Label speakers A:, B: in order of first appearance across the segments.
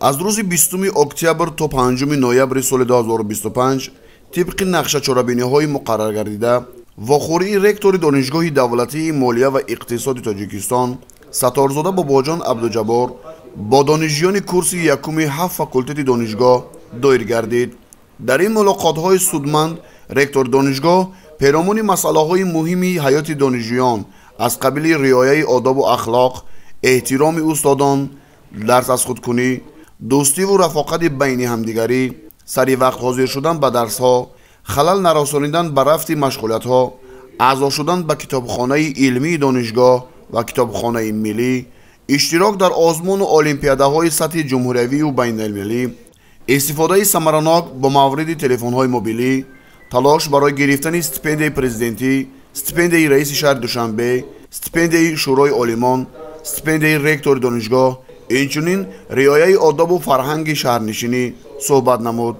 A: از روز 20 اکتبر تا 5 نوامبر سال 2025 طبق نقشه چاره‌بینی‌های مقرر گردیده واخوری رکتور دانشگاه دولتی مالیه و اقتصاد تاجیکستان ستارزاده باباجان عبدالجبار با دانشجویان کورس یکم 7 فاکولته دانشگاه دایر گردید. در این ملاقات‌های سودمند رکتور دانشگاه پیرامون مسائل مهم حیات دانشجویان از قبیل رعایت آداب و اخلاق، احترام استادان، درس از خودکنی، دوستی و رفاقت بین همدیگری، سری وقت حاضر شدن به درس‌ها، خلل نرسانیدن به رفت مشغولیت‌ها، اعضا شدن به کتابخانه علمی دانشگاه و کتابخانه ملی، اشتراک در آزمون و المپیاده‌های سطح جمهوری و بین المللی، استفاده ثمرناک با مورد تلفن‌های موبیلی، تلاش برای گرفتن استیپندی پرزیدنتی، استیپندی رئیس شهر دوشنبه، استیپندی شورای عالمان، استیپندی رکتور دانشگاه، اینچنین رعایت آداب و فرهنگ شهرنشینی صحبت نمود.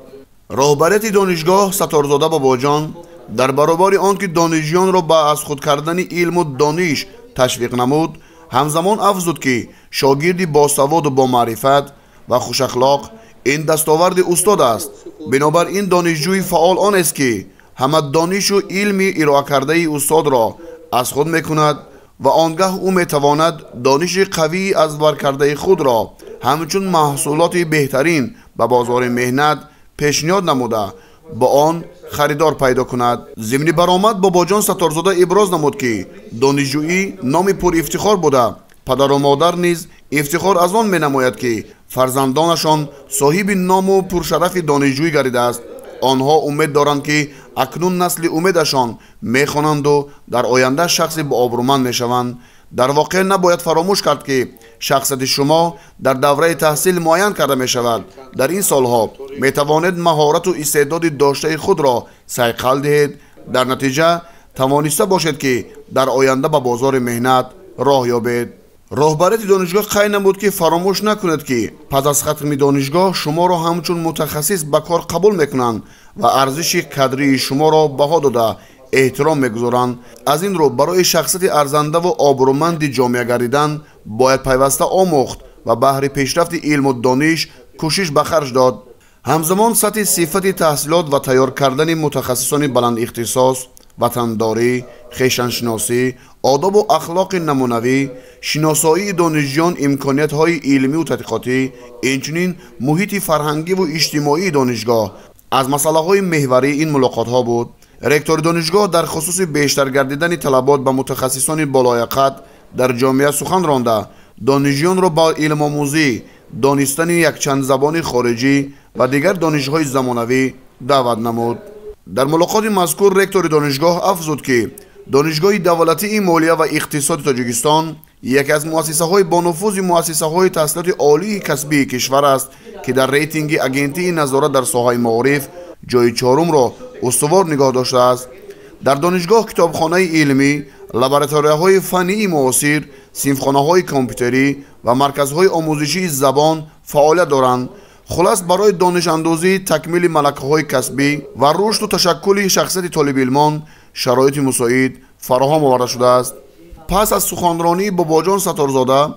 A: راهبریت دانشگاه ستارزاده باباجان در برابر آنکه دانشجویان را به از خود کردن علم و دانش تشویق نمود، همزمان افزود که شاگردی باسواد و با معرفت و خوش اخلاق این دستاورد استاد است. بنابراین دانشجوی فعال آن است که همه دانش و علم ارائه کرده استاد را از خود میکند و آنگاه او میتواند دانش قوی از بر کرده خود را همچون محصولات بهترین به بازار مهنت پیشنهاد نموده با آن خریدار پیدا کند. ضمن برآمد باباجان ستارزاده ابراز نمود که دانشجویی نام پر افتخار بوده. پدر و مادر نیز افتخار از آن می نماید که فرزندانشان صاحب نام و پرشرف دانشجویی گردیده است. آنها امید دارند که اکنون نسل امیدشان میخوانند و در آینده شخصی با آبرومند میشوند. در واقع نباید فراموش کرد که شخصیت شما در دوره تحصیل معین کرده می شود. در این سالها می توانید مهارت و استعداد داشته خود را صیقل دهید. در نتیجه توانسته باشد که در آینده به بازار مهنت راه یابید. راهبریت دانشگاه قید نمود که فراموش نکنید که پس از ختم دانشگاه شما را همچون متخصص به کار قبول میکنند و ارزش کادری شما را بها داده احترام میگذارند. از این رو برای شخصیت ارزنده و آبرومند جامعه گردیدن باید پیوسته آموخت و بهر پیشرفت علم و دانش کوشش به خرج داد. همزمان سطح صفت تحصیلات و تیار کردن متخصصان بلند اختصاص، وطنداری، خویشتن‌شناسی، آداب و اخلاق نمونوی، شناسایی دانشجویان، امکانیت‌های علمی و تحقیقاتی، اینچنین محیط فرهنگی و اجتماعی دانشگاه از مسائل‌های محوری این ملاقات‌ها بود. رکتور دانشگاه در خصوص بیشتر گردیدن طلبات به متخصصان بالایقت در جامعه سخن رانده دانشجویان را با علم آموزی، دانستن یک چند زبان خارجی و دیگر دانش‌های زمانوی دعوت نمود. در ملاقات مذکور رکتور دانشگاه افزود که دانشگاه دولتی مالیه و اقتصاد تاجیکستان یکی از مؤسسه‌های با نفوذ مؤسسه‌های تحصیلات عالی کسبی کشور است که در ریتینگ اجنسی نظارت در ساحه معارف جای چهارم را استوار نگاه داشته است. در دانشگاه کتابخانه علمی، لابراتوارهای فنی معاصر، صنفخانه‌های کامپیوتری و مرکزهای آموزشی زبان فعالیت دارند. خلاص برای دانش اندازی، تکمیل ملکه‌های کسبی و رشد و تشکل شخصیت طالب علمان شرایط مساعد فراهم آورده شده است. پس از سخنرانی باباجان ستارزاده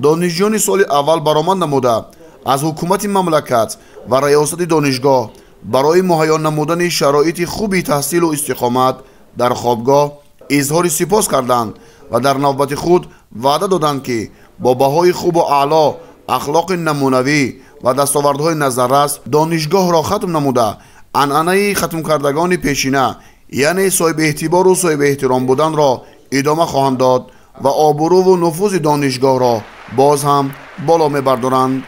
A: دانشجویان سال اول برآمد نموده از حکومت مملکت و ریاست دانشگاه برای مهیا نمودن شرایط خوبی تحصیل و استقامت در خوابگاه اظهار سپاس کردند و در نوبت خود وعده دادند که با بهای خوب و اعلی، اخلاق نمونوی و دستاوردهای نظررس دانشگاه را ختم نموده عنعنه ختم کردگان پیشینه یعنی صاحب اعتبار و صاحب احترام بودن را ادامه خواهند داد و آبرو و نفوذ دانشگاه را باز هم بالا می‌بردارند.